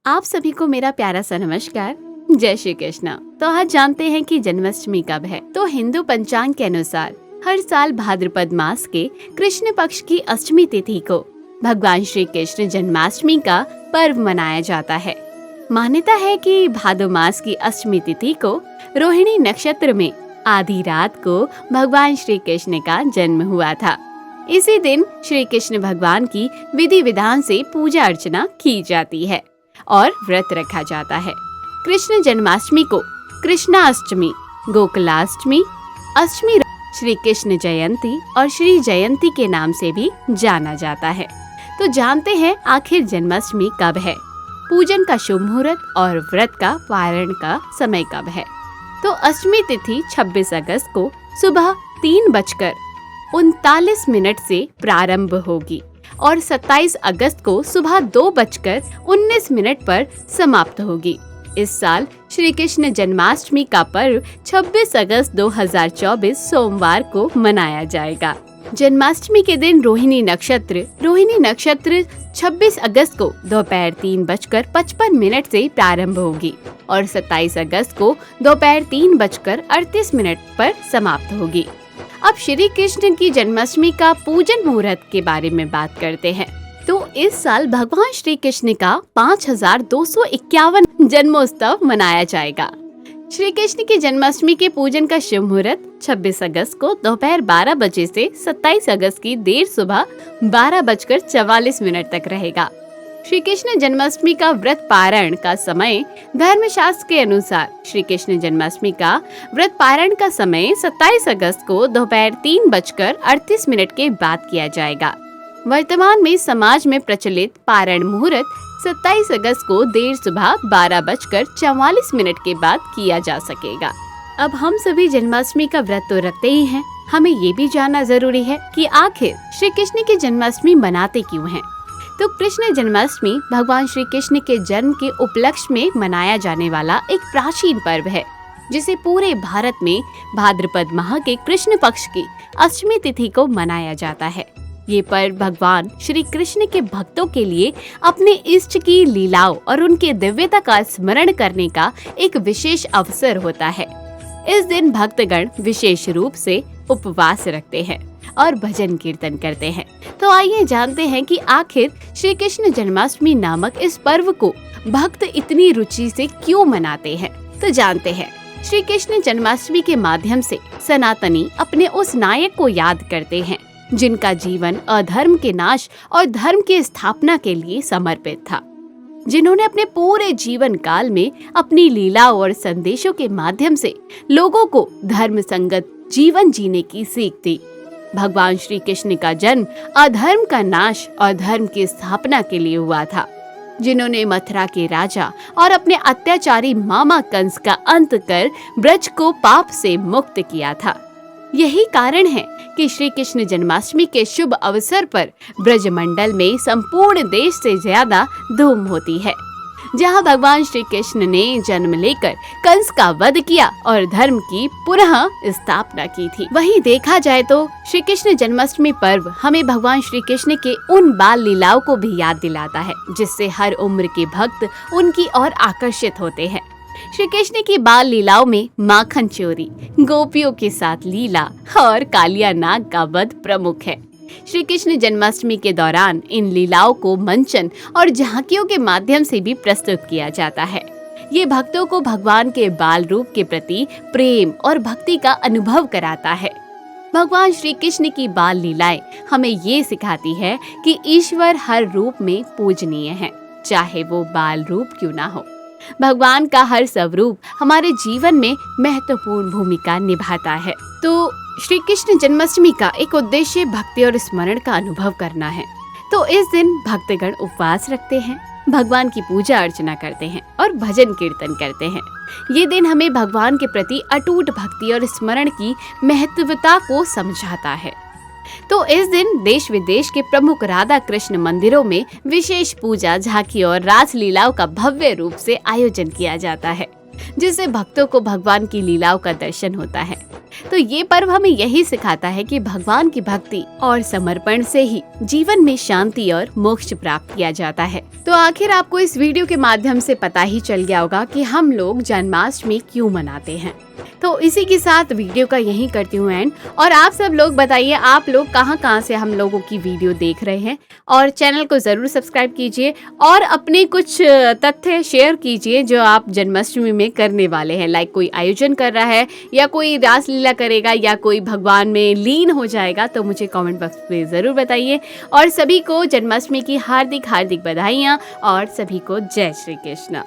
आप सभी को मेरा प्यारा सा नमस्कार। जय श्री कृष्ण। तो आज जानते हैं कि जन्माष्टमी कब है। तो हिंदू पंचांग के अनुसार हर साल भाद्रपद मास के कृष्ण पक्ष की अष्टमी तिथि को भगवान श्री कृष्ण जन्माष्टमी का पर्व मनाया जाता है। मान्यता है कि भादो मास की अष्टमी तिथि को रोहिणी नक्षत्र में आधी रात को भगवान श्री कृष्ण का जन्म हुआ था। इसी दिन श्री कृष्ण भगवान की विधि विधान से पूजा अर्चना की जाती है और व्रत रखा जाता है। कृष्ण जन्माष्टमी को कृष्णाष्टमी, गोकुलाष्टमी, अष्टमी, श्री कृष्ण जयंती और श्री जयंती के नाम से भी जाना जाता है। तो जानते हैं आखिर जन्माष्टमी कब है, पूजन का शुभ मुहूर्त और व्रत का पारण का समय कब है। तो अष्टमी तिथि 26 अगस्त को सुबह 3:39 से प्रारंभ होगी और 27 अगस्त को सुबह 2:19 पर समाप्त होगी। इस साल श्री कृष्ण जन्माष्टमी का पर्व 26 अगस्त 2024 सोमवार को मनाया जाएगा। जन्माष्टमी के दिन रोहिणी नक्षत्र 26 अगस्त को दोपहर 3:55 से प्रारंभ होगी और 27 अगस्त को दोपहर 3:38 पर समाप्त होगी। अब श्री कृष्ण की जन्माष्टमी का पूजन मुहूर्त के बारे में बात करते हैं। तो इस साल भगवान श्री कृष्ण का 5251 जन्मोत्सव मनाया जाएगा। श्री कृष्ण की जन्माष्टमी के पूजन का शुभ मुहूर्त 26 अगस्त को दोपहर 12 बजे से 27 अगस्त की देर सुबह 12:44 तक रहेगा। श्री कृष्ण जन्माष्टमी का व्रत पारण का समय धर्मशास्त्र के अनुसार श्री कृष्ण जन्माष्टमी का व्रत पारण का समय 27 अगस्त को दोपहर 3:38 के बाद किया जाएगा। वर्तमान में समाज में प्रचलित पारण मुहूर्त 27 अगस्त को देर सुबह 12:44 के बाद किया जा सकेगा। अब हम सभी जन्माष्टमी का व्रत तो रखते ही हैं, हमें ये भी जानना जरूरी है कि आखिर श्री कृष्ण की जन्माष्टमी मनाते क्यों हैं। तो कृष्ण जन्माष्टमी भगवान श्री कृष्ण के जन्म के उपलक्ष्य में मनाया जाने वाला एक प्राचीन पर्व है, जिसे पूरे भारत में भाद्रपद माह के कृष्ण पक्ष की अष्टमी तिथि को मनाया जाता है। ये पर्व भगवान श्री कृष्ण के भक्तों के लिए अपने इष्ट की लीलाओं और उनके दिव्यता का स्मरण करने का एक विशेष अवसर होता है। इस दिन भक्तगण विशेष रूप से उपवास रखते हैं और भजन कीर्तन करते हैं। तो आइए जानते हैं कि आखिर श्री कृष्ण जन्माष्टमी नामक इस पर्व को भक्त इतनी रुचि से क्यों मनाते हैं। तो जानते हैं, श्री कृष्ण जन्माष्टमी के माध्यम से सनातनी अपने उस नायक को याद करते हैं जिनका जीवन अधर्म के नाश और धर्म की स्थापना के लिए समर्पित था, जिन्होंने अपने पूरे जीवन काल में अपनी लीलाओं और संदेशों के माध्यम से लोगों को धर्म संगत जीवन जीने की सीख दी। भगवान श्री कृष्ण का जन्म अधर्म का नाश और धर्म की स्थापना के लिए हुआ था, जिन्होंने मथुरा के राजा और अपने अत्याचारी मामा कंस का अंत कर ब्रज को पाप से मुक्त किया था। यही कारण है कि श्री कृष्ण जन्माष्टमी के शुभ अवसर पर ब्रज मंडल में संपूर्ण देश से ज्यादा धूम होती है। जहां भगवान श्री कृष्ण ने जन्म लेकर कंस का वध किया और धर्म की पुनः स्थापना की थी। वहीं देखा जाए तो श्री कृष्ण जन्माष्टमी पर्व हमें भगवान श्री कृष्ण के उन बाल लीलाओं को भी याद दिलाता है, जिससे हर उम्र के भक्त उनकी ओर आकर्षित होते हैं। श्री कृष्ण की बाल लीलाओं में माखन चोरी, गोपियों के साथ लीला और कालिया नाग का वध प्रमुख है। श्री कृष्ण जन्माष्टमी के दौरान इन लीलाओं को मंचन और झांकियों के माध्यम से भी प्रस्तुत किया जाता है। ये भक्तों को भगवान के बाल रूप के प्रति प्रेम और भक्ति का अनुभव कराता है। भगवान श्री कृष्ण की बाल लीलाएं हमें ये सिखाती है कि ईश्वर हर रूप में पूजनीय है, चाहे वो बाल रूप क्यों ना हो। भगवान का हर स्वरूप हमारे जीवन में महत्वपूर्ण भूमिका निभाता है। तो श्री कृष्ण जन्माष्टमी का एक उद्देश्य भक्ति और स्मरण का अनुभव करना है। तो इस दिन भक्तगण उपवास रखते हैं, भगवान की पूजा अर्चना करते हैं और भजन कीर्तन करते हैं। ये दिन हमें भगवान के प्रति अटूट भक्ति और स्मरण की महत्वता को समझाता है। तो इस दिन देश विदेश के प्रमुख राधा कृष्ण मंदिरों में विशेष पूजा, झांकी और रासलीलाओं का भव्य रूप से आयोजन किया जाता है, जिससे भक्तों को भगवान की लीलाओं का दर्शन होता है। तो ये पर्व हमें यही सिखाता है कि भगवान की भक्ति और समर्पण से ही जीवन में शांति और मोक्ष प्राप्त किया जाता है। तो आखिर आपको इस वीडियो के माध्यम से पता ही चल गया होगा कि हम लोग जन्माष्टमी क्यों मनाते हैं। तो इसी के साथ वीडियो का यही करती हूँ एंड। और आप सब लोग बताइए आप लोग कहाँ से हम लोगों की वीडियो देख रहे हैं, और चैनल को जरूर सब्सक्राइब कीजिए और अपने कुछ तथ्य शेयर कीजिए जो आप जन्माष्टमी में करने वाले हैं। लाइक कोई आयोजन कर रहा है या कोई रासलीला करेगा या कोई भगवान में लीन हो जाएगा, तो मुझे कमेंट बॉक्स में जरूर बताइए। और सभी को जन्माष्टमी की हार्दिक हार्दिक बधाइयाँ और सभी को जय श्री कृष्ण।